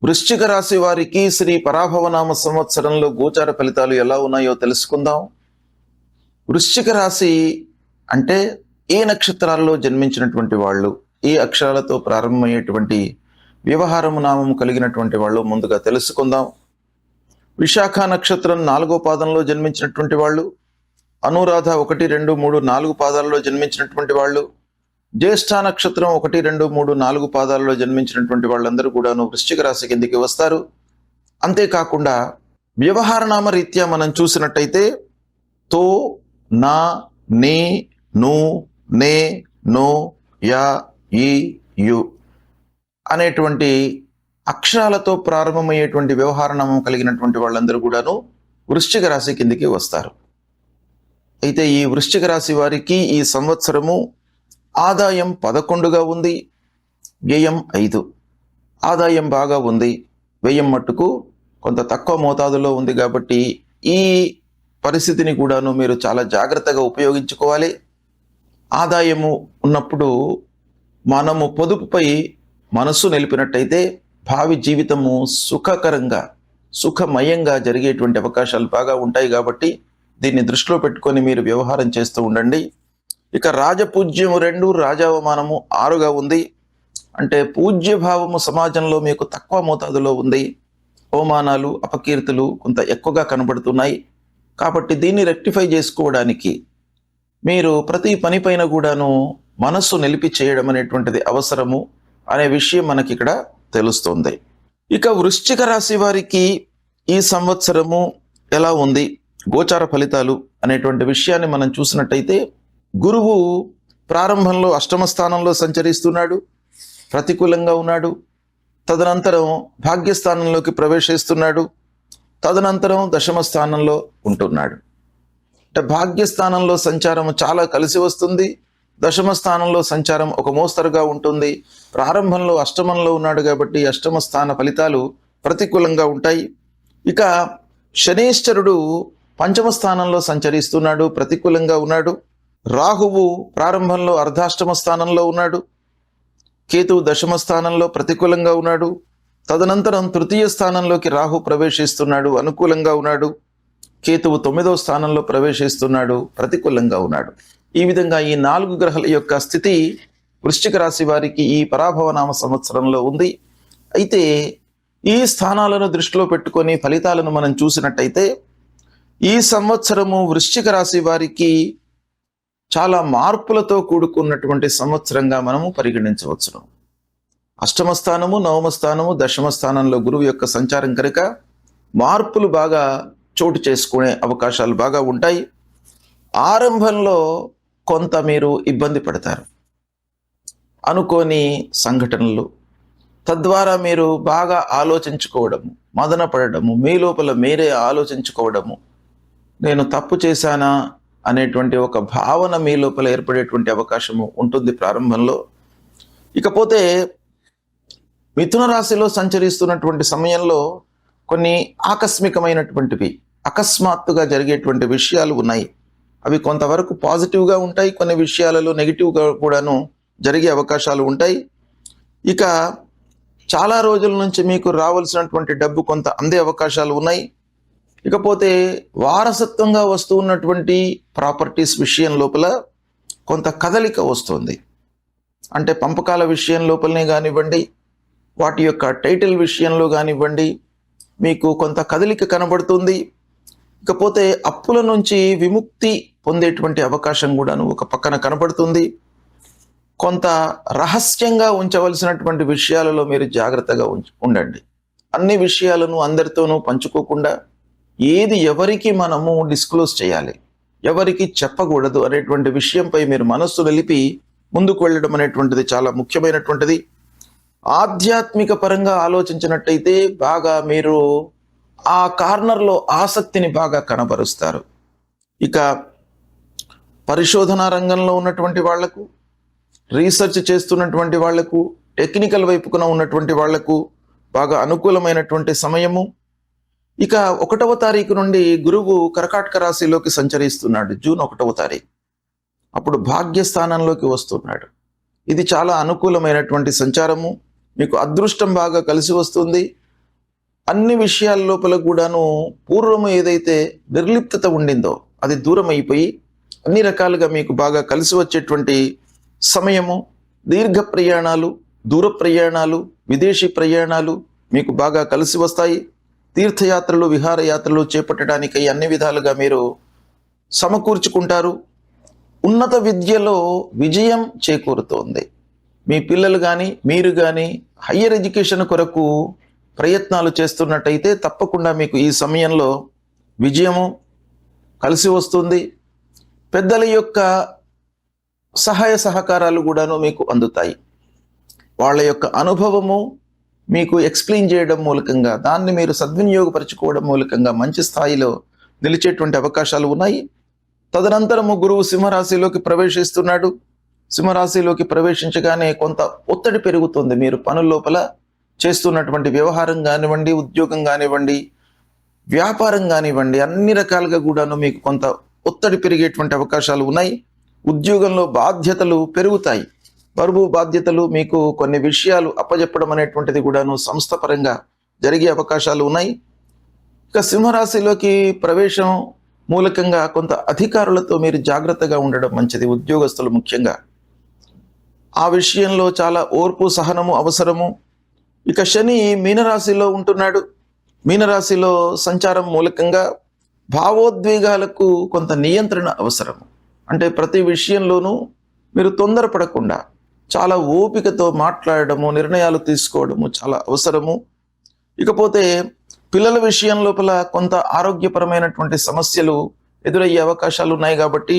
వృశ్చిక రాశి వారికి శ్రీ పరాభవనామ సంవత్సరంలో గోచార ఫలితాలు ఎలా ఉన్నాయో తెలుసుకుందాం. వృశ్చిక రాశి అంటే ఏ నక్షత్రాల్లో జన్మించినటువంటి వాళ్ళు, ఏ అక్షరాలతో ప్రారంభమయ్యేటువంటి వ్యవహారము నామము కలిగినటువంటి వాళ్ళు ముందుగా తెలుసుకుందాం. విశాఖ నక్షత్రం 4వ పాదంలో జన్మించినటువంటి వాళ్ళు, అనురాధ 1, 2, 3, 4 పాదాలలో జన్మించినటువంటి వాళ్ళు, జ్యేష్ఠ నక్షత్రం 1, 2, 3, 4 పాదాలలో జన్మించినటువంటి వాళ్ళందరూ కూడాను వృశ్చిక రాశి కిందికి వస్తారు. అంతేకాకుండా వ్యవహారనామ రీత్యా మనం చూసినట్టయితే తో, నా, నీ, ను, నే, నో, యా, ఈ, యు అనేటువంటి అక్షరాలతో ప్రారంభమయ్యేటువంటి వ్యవహారనామం కలిగినటువంటి వాళ్ళందరూ కూడాను వృశ్చిక రాశి కిందికి వస్తారు. అయితే ఈ వృశ్చిక రాశి వారికి ఈ సంవత్సరము ఆదాయం 11గా ఉంది, వ్యయం 5. ఆదాయం బాగా ఉంది, వ్యయం మట్టుకు కొంత తక్కువ మోతాదులో ఉంది. కాబట్టి ఈ పరిస్థితిని కూడాను మీరు చాలా జాగ్రత్తగా ఉపయోగించుకోవాలి. ఆదాయము ఉన్నప్పుడు మనము పొదుపుపై మనస్సు నిలిపినట్టయితే భావి జీవితము సుఖకరంగా, సుఖమయంగా జరిగేటువంటి అవకాశాలు బాగా ఉంటాయి. కాబట్టి దీన్ని దృష్టిలో పెట్టుకొని మీరు వ్యవహారం చేస్తూ ఉండండి. ఇక రాజపూజ్యము 2, రాజావమానము 6గా ఉంది. అంటే పూజ్యభావము సమాజంలో మీకు తక్కువ మోతాదులో ఉంది. అవమానాలు, అపకీర్తులు కొంత ఎక్కువగా కనబడుతున్నాయి. కాబట్టి దీన్ని రెక్టిఫై చేసుకోవడానికి మీరు ప్రతి పనిపైన కూడాను మనస్సు నిలిపి చేయడం అనేటువంటిది అవసరము అనే విషయం మనకి ఇక్కడ తెలుస్తుంది. ఇక వృశ్చిక రాశి వారికి ఈ సంవత్సరము ఎలా ఉంది, గోచార ఫలితాలు అనేటువంటి విషయాన్ని మనం చూసినట్టయితే, గురువు ప్రారంభంలో 8వ స్థానంలో సంచరిస్తున్నాడు, ప్రతికూలంగా ఉన్నాడు. తదనంతరం భాగ్యస్థానంలోకి ప్రవేశిస్తున్నాడు, తదనంతరం 10వ స్థానంలో ఉంటున్నాడు. అంటే భాగ్యస్థానంలో సంచారం చాలా కలిసి వస్తుంది, 10వ స్థానంలో సంచారం ఒక మోస్తరుగా ఉంటుంది. ప్రారంభంలో 8మంలో ఉన్నాడు కాబట్టి 8వ స్థాన ఫలితాలు ప్రతికూలంగా ఉంటాయి. ఇక శనీశ్వరుడు 5వ స్థానంలో సంచరిస్తున్నాడు, ప్రతికూలంగా ఉన్నాడు. రాహువు ప్రారంభంలో అర్ధాష్టమ స్థానంలో ఉన్నాడు, కేతువు 10వ స్థానంలో ప్రతికూలంగా ఉన్నాడు. తదనంతరం 3య స్థానంలోకి రాహు ప్రవేశిస్తున్నాడు, అనుకూలంగా ఉన్నాడు. కేతువు 9వ స్థానంలో ప్రవేశిస్తున్నాడు, ప్రతికూలంగా ఉన్నాడు. ఈ విధంగా ఈ 4 గ్రహాల యొక్క స్థితి వృశ్చిక రాశి వారికి ఈ పరాభవనామ సంవత్సరంలో ఉంది. అయితే ఈ స్థానాలను దృష్టిలో పెట్టుకొని ఫలితాలను మనం చూసినట్టయితే, ఈ సంవత్సరము వృశ్చిక రాశి వారికి చాలా మార్పులతో కూడుకున్నటువంటి సంవత్సరంగా మనము పరిగణించవచ్చును. 8వ స్థానము, 9వ స్థానము, 10వ స్థానంలో గురువు యొక్క సంచారం కనుక మార్పులు బాగా చోటు చేసుకునే అవకాశాలు బాగా ఉంటాయి. ఆరంభంలో కొంత మీరు ఇబ్బంది పడతారు, అనుకోని సంఘటనలు, తద్వారా మీరు బాగా ఆలోచించుకోవడము, మదన పడడము, మీ లోపల మీరే ఆలోచించుకోవడము, నేను తప్పు చేశానా అనేటువంటి ఒక భావన మీ లోపల ఏర్పడేటువంటి అవకాశము ఉంటుంది ప్రారంభంలో. ఇకపోతే మిథున రాశిలో సంచరిస్తున్నటువంటి సమయంలో కొన్ని ఆకస్మికమైనటువంటివి, అకస్మాత్తుగా జరిగేటువంటి విషయాలు ఉన్నాయి. అవి కొంతవరకు పాజిటివ్గా ఉంటాయి, కొన్ని విషయాలలో నెగిటివ్గా కూడాను జరిగే అవకాశాలు ఉంటాయి. ఇక చాలా రోజుల నుంచి మీకు రావాల్సినటువంటి డబ్బు కొంత అందే అవకాశాలు ఉన్నాయి. ఇకపోతే వారసత్వంగా వస్తూ ఉన్నటువంటి ప్రాపర్టీస్ విషయం లోపల కొంత కదలిక వస్తుంది. అంటే పంపకాల విషయం లోపలనే కానివ్వండి, వాటి యొక్క టైటిల్ విషయంలో కానివ్వండి, మీకు కొంత కదలిక కనబడుతుంది. ఇకపోతే అప్పుల నుంచి విముక్తి పొందేటువంటి అవకాశం కూడాను ఒక పక్కన కనబడుతుంది. కొంత రహస్యంగా ఉంచవలసినటువంటి విషయాలలో మీరు జాగ్రత్తగా ఉండండి. అన్ని విషయాలను అందరితోనూ పంచుకోకుండా ఏది ఎవరికి మనము డిస్క్లోజ్ చేయాలి, ఎవరికి చెప్పకూడదు అనేటువంటి విషయంపై మీరు మనస్సు నిలిపి ముందుకు వెళ్ళడం అనేటువంటిది చాలా ముఖ్యమైనటువంటిది. ఆధ్యాత్మిక పరంగా ఆలోచించినట్టయితే బాగా మీరు ఆ కార్నర్లో ఆసక్తిని బాగా కనబరుస్తారు. ఇక పరిశోధనా రంగంలో ఉన్నటువంటి వాళ్లకు, రీసెర్చ్ చేస్తున్నటువంటి వాళ్లకు, టెక్నికల్ వైపుకున ఉన్నటువంటి వాళ్లకు బాగా అనుకూలమైనటువంటి సమయము. ఇక 1వ తారీఖు నుండి గురువు కర్కాటక రాశిలోకి సంచరిస్తున్నాడు, జూన్ 1వ తారీఖు. అప్పుడు భాగ్యస్థానంలోకి వస్తున్నాడు. ఇది చాలా అనుకూలమైనటువంటి సంచారము. మీకు అదృష్టం బాగా కలిసి వస్తుంది. అన్ని విషయాల లోపల కూడాను పూర్వము ఏదైతే నిర్లిప్తత ఉండిందో అది దూరం అయిపోయి అన్ని రకాలుగా మీకు బాగా కలిసి వచ్చేటువంటి సమయము. దీర్ఘ ప్రయాణాలు, దూర ప్రయాణాలు, విదేశీ ప్రయాణాలు మీకు బాగా కలిసి వస్తాయి. తీర్థయాత్రలు, విహారయాత్రలు చేపట్టడానికి అన్ని విధాలుగా మీరు సమకూర్చుకుంటారు. ఉన్నత విద్యలో విజయం చేకూరుతోంది. మీ పిల్లలు కానీ మీరు కానీ హయ్యర్ ఎడ్యుకేషన్ కొరకు ప్రయత్నాలు చేస్తున్నట్టయితే తప్పకుండా మీకు ఈ సమయంలో విజయము కలిసి వస్తుంది. పెద్దల యొక్క సహాయ సహకారాలు కూడాను మీకు అందుతాయి. వాళ్ళ యొక్క అనుభవము మీకు ఎక్స్ప్లెయిన్ చేయడం మూలకంగా దాన్ని మీరు సద్వినియోగపరచుకోవడం మూలకంగా మంచి స్థాయిలో నిలిచేటువంటి అవకాశాలు ఉన్నాయి. తదనంతరము గురువు సింహరాశిలోకి ప్రవేశిస్తున్నాడు. సింహరాశిలోకి ప్రవేశించగానే కొంత ఒత్తిడి పెరుగుతుంది. మీరు పనుల లోపల చేస్తున్నటువంటి వ్యవహారం కానివ్వండి, ఉద్యోగం కానివ్వండి, వ్యాపారం కానివ్వండి, అన్ని రకాలుగా కూడాను మీకు కొంత ఒత్తిడి పెరిగేటువంటి అవకాశాలు ఉన్నాయి. ఉద్యోగంలో బాధ్యతలు పెరుగుతాయి. బరువు బాధ్యతలు, మీకు కొన్ని విషయాలు అప్పజెప్పడం అనేటువంటిది కూడాను సంస్థ పరంగా జరిగే అవకాశాలు ఉన్నాయి. ఇక సింహరాశిలోకి ప్రవేశం మూలకంగా కొంత అధికారులతో మీరు జాగ్రత్తగా ఉండడం మంచిది. ఉద్యోగస్తులు ముఖ్యంగా ఆ విషయంలో చాలా ఓర్పు సహనము అవసరము. ఇక శని మీనరాశిలో ఉంటున్నాడు. మీనరాశిలో సంచారం మూలకంగా భావోద్వేగాలకు కొంత నియంత్రణ అవసరము. అంటే ప్రతి విషయంలోనూ మీరు తొందరపడకుండా చాలా ఓపికతో మాట్లాడడము, నిర్ణయాలు తీసుకోవడము చాలా అవసరము. ఇకపోతే పిల్లల విషయం లోపల కొంత ఆరోగ్యపరమైనటువంటి సమస్యలు ఎదురయ్యే అవకాశాలు ఉన్నాయి కాబట్టి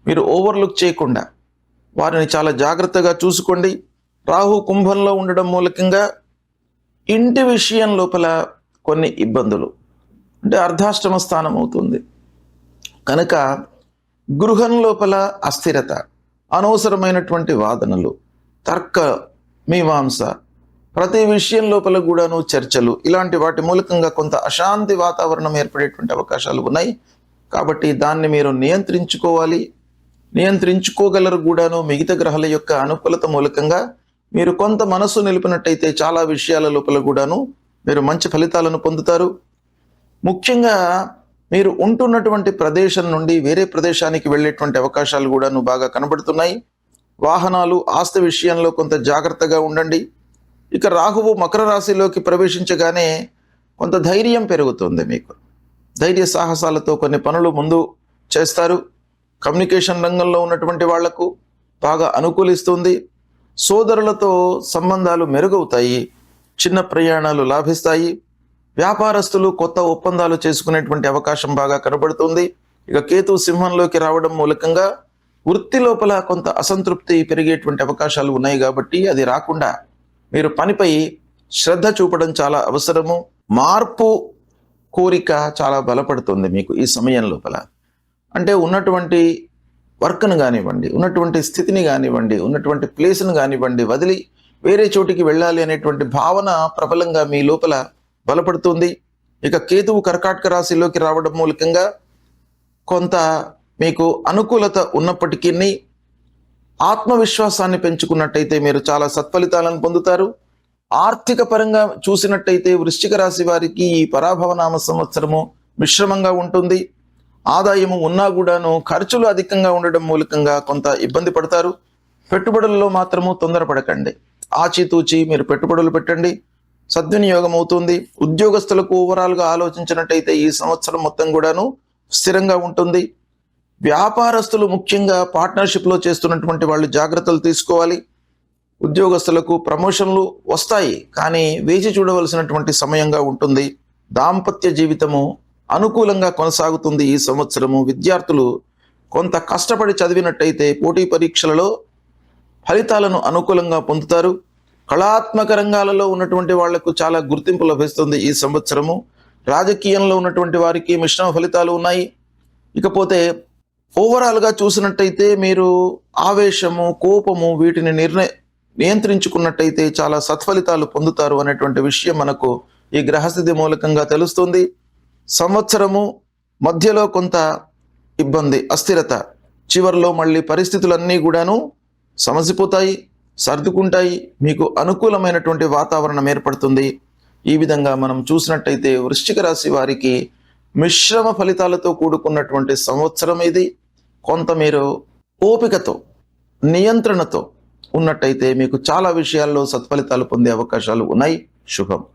మీరు ఓవర్లుక్ చేయకుండా వారిని చాలా జాగ్రత్తగా చూసుకోండి. రాహు కుంభంలో ఉండడం మూలకంగా ఇంటి విషయం లోపల కొన్ని ఇబ్బందులు, అంటే అర్ధాష్టమ స్థానం అవుతుంది కనుక గృహం లోపల అస్థిరత, అనవసరమైనటువంటి వాదనలు, తర్క మీమాంస, ప్రతి విషయం లోపల కూడాను చర్చలు, ఇలాంటి వాటి మూలకంగా కొంత అశాంతి వాతావరణం ఏర్పడేటువంటి అవకాశాలు ఉన్నాయి. కాబట్టి దాన్ని మీరు నియంత్రించుకోవాలి. నియంత్రించుకోగలరు కూడాను. మిగతా గ్రహాల యొక్క అనుకూలత మూలకంగా మీరు కొంత మనస్సు నిలిపినట్టయితే చాలా విషయాల లోపల కూడాను మీరు మంచి ఫలితాలను పొందుతారు. ముఖ్యంగా మీరు ఉంటున్నటువంటి ప్రదేశం నుండి వేరే ప్రదేశానికి వెళ్ళేటువంటి అవకాశాలు కూడాను బాగా కనబడుతున్నాయి. వాహనాలు, ఆస్తి విషయంలో కొంత జాగ్రత్తగా ఉండండి. ఇక రాహువు మకర రాశిలోకి ప్రవేశించగానే కొంత ధైర్యం పెరుగుతుంది. మీకు ధైర్య సాహసాలతో కొన్ని పనులు ముందు చేస్తారు. కమ్యూనికేషన్ రంగంలో ఉన్నటువంటి వాళ్లకు బాగా అనుకూలిస్తుంది. సోదరులతో సంబంధాలు మెరుగవుతాయి. చిన్న ప్రయాణాలు లాభిస్తాయి. వ్యాపారస్తులు కొత్త ఒప్పందాలు చేసుకునేటువంటి అవకాశం బాగా కనబడుతుంది. ఇక కేతు సింహంలోకి రావడం మూలకంగా వృత్తి లోపల కొంత అసంతృప్తి పెరిగేటువంటి అవకాశాలు ఉన్నాయి. కాబట్టి అది రాకుండా మీరు పనిపై శ్రద్ధ చూపడం చాలా అవసరము. మార్పు కోరిక చాలా బలపడుతుంది మీకు ఈ సమయం లోపల. అంటే ఉన్నటువంటి వర్క్ను కానివ్వండి, ఉన్నటువంటి స్థితిని కానివ్వండి, ఉన్నటువంటి ప్లేస్ను కానివ్వండి వదిలి వేరే చోటికి వెళ్ళాలి అనేటువంటి భావన ప్రబలంగా మీ లోపల బలపడుతుంది. ఇక కేతువు కర్కాటక రాశిలోకి రావడం మూలకంగా కొంత మీకు అనుకూలత ఉన్నప్పటికీ ఆత్మవిశ్వాసాన్ని పెంచుకున్నట్టయితే మీరు చాలా సత్ఫలితాలను పొందుతారు. ఆర్థిక పరంగా చూసినట్టయితే వృశ్చిక రాశి వారికి ఈ పరాభవనామ సంవత్సరము మిశ్రమంగా ఉంటుంది. ఆదాయము ఉన్నా కూడాను ఖర్చులు అధికంగా ఉండడం మూలకంగా కొంత ఇబ్బంది పడతారు. పెట్టుబడులలో మాత్రము తొందరపడకండి. ఆచితూచి మీరు పెట్టుబడులు పెట్టండి, సద్వినియోగం అవుతుంది. ఉద్యోగస్తులకు ఓవరాల్గా ఆలోచించినట్టయితే ఈ సంవత్సరం మొత్తం కూడాను స్థిరంగా ఉంటుంది. వ్యాపారస్తులు ముఖ్యంగా పార్ట్నర్షిప్లో చేస్తున్నటువంటి వాళ్ళు జాగ్రత్తలు తీసుకోవాలి. ఉద్యోగస్తులకు ప్రమోషన్లు వస్తాయి, కానీ వేచి చూడవలసినటువంటి సమయంగా ఉంటుంది. దాంపత్య జీవితము అనుకూలంగా కొనసాగుతుంది ఈ సంవత్సరము. విద్యార్థులు కొంత కష్టపడి చదివినట్టయితే పోటీ పరీక్షలలో ఫలితాలను అనుకూలంగా పొందుతారు. కళాత్మక రంగాలలో ఉన్నటువంటి వాళ్లకు చాలా గుర్తింపు లభిస్తుంది ఈ సంవత్సరము. రాజకీయంలో ఉన్నటువంటి వారికి మిశ్రమ ఫలితాలు ఉన్నాయి. ఇకపోతే ఓవరాల్గా చూసినట్టయితే మీరు ఆవేశము, కోపము వీటిని నియంత్రించుకున్నట్టయితే చాలా సత్ఫలితాలు పొందుతారు అనేటువంటి విషయం మనకు ఈ గ్రహస్థితి మూలకంగా తెలుస్తుంది. సంవత్సరము మధ్యలో కొంత ఇబ్బంది, అస్థిరత, చివరిలో మళ్ళీ పరిస్థితులన్నీ కూడాను సమసిపోతాయి, సర్దుకుంటాయి. మీకు అనుకూలమైనటువంటి వాతావరణం ఏర్పడుతుంది. ఈ విధంగా మనం చూసినట్టయితే వృశ్చిక రాశి వారికి మిశ్రమ ఫలితాలతో కూడుకున్నటువంటి సంవత్సరం ఇది. కొంత మీరు ఓపికతో, నియంత్రణతో ఉన్నట్టయితే మీకు చాలా విషయాల్లో సత్ఫలితాలు పొందే అవకాశాలు ఉన్నాయి. శుభం.